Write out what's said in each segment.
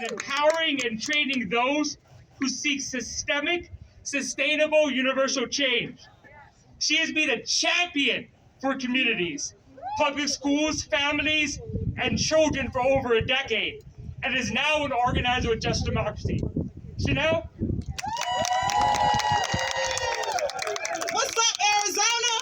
in empowering and training those who seek systemic, sustainable, universal change. She has been a champion for communities, public schools, families, and children for over a decade, and is now an organizer with Just Democracy. Chanel? What's up, Arizona?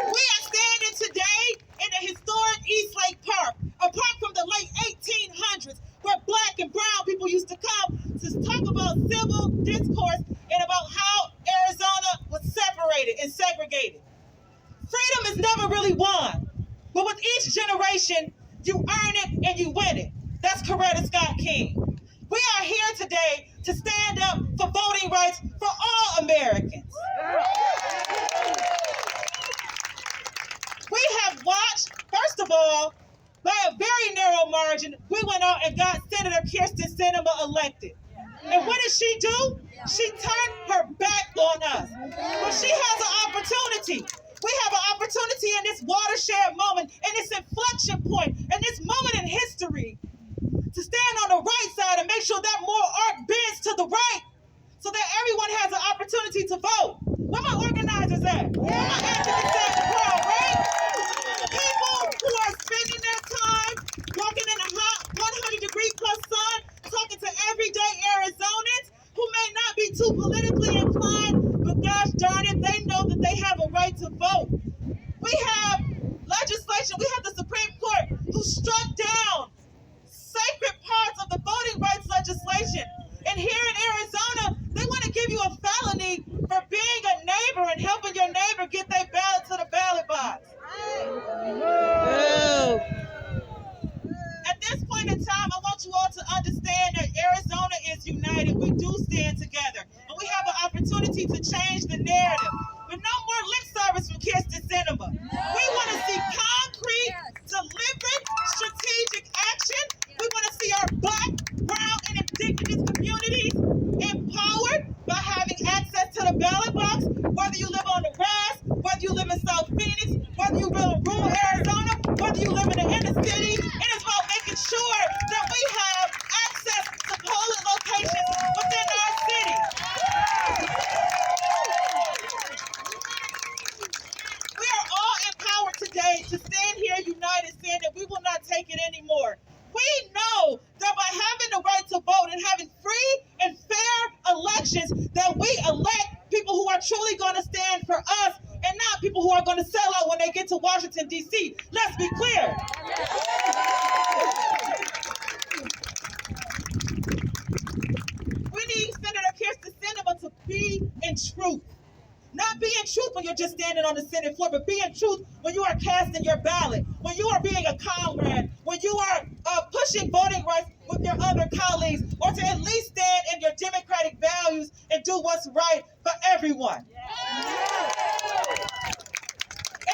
We are standing today in the historic East Lake Park, a park from the late 1800s where black and brown people used to come to talk about civil discourse and about how Arizona was separated and segregated. Freedom is never really won, but with each generation, you earn it and you win it. That's Coretta Scott King. We are here today to stand up for voting rights for all Americans. We have watched, first of all, by a very narrow margin, we went out and got Senator Kyrsten Sinema elected. And what did she do? She turned her back on us. But she has an opportunity. We have an opportunity in this watershed moment, in this inflection point, in this moment in history, to stand on the right side and make sure that more arc bends to the right so that everyone has an opportunity to vote. Where my organizers at? Where my activists at in the crowd, right? People who are spending their time walking in the hot 100-degree plus sun, talking to everyday Arizonans who may not be too politically inclined, but gosh darn it, they know that they have a right to vote. We have legislation, we have the Supreme Court who struck down sacred parts of the voting rights legislation. And here in Arizona, they want to give you a felony for being a neighbor and helping your neighbor get their ballot to the ballot box. At this point in time, I want you all to understand that Arizona is united. We do stand together. And we have an opportunity to change the narrative. But no more lip service from Kyrsten Sinema. We want to see concrete, deliberate, strategic action. We want to see our black, brown, and indigenous communities empowered by having access to the ballot box, whether you live on the Ras, whether you live in South Phoenix, whether you live in rural Arizona, whether you live in the inner city. It is about making sure that we have access to polling locations within our city. We are all empowered today to stand here united, saying that we will not take it anymore. We know that by having the right to vote and having free and fair elections, that we elect people who are truly going to stand for us and not people who are going to sell out when they get to Washington, D.C. Let's be clear. We need Senator Kyrsten Sinema to be in truth. Not be in truth when you're just standing on the Senate floor, but be in truth when you are casting your ballot, when you are being a comrade, when you are pushing voting rights with your other colleagues, or to at least stand in your democratic values and do what's right for everyone. Yeah.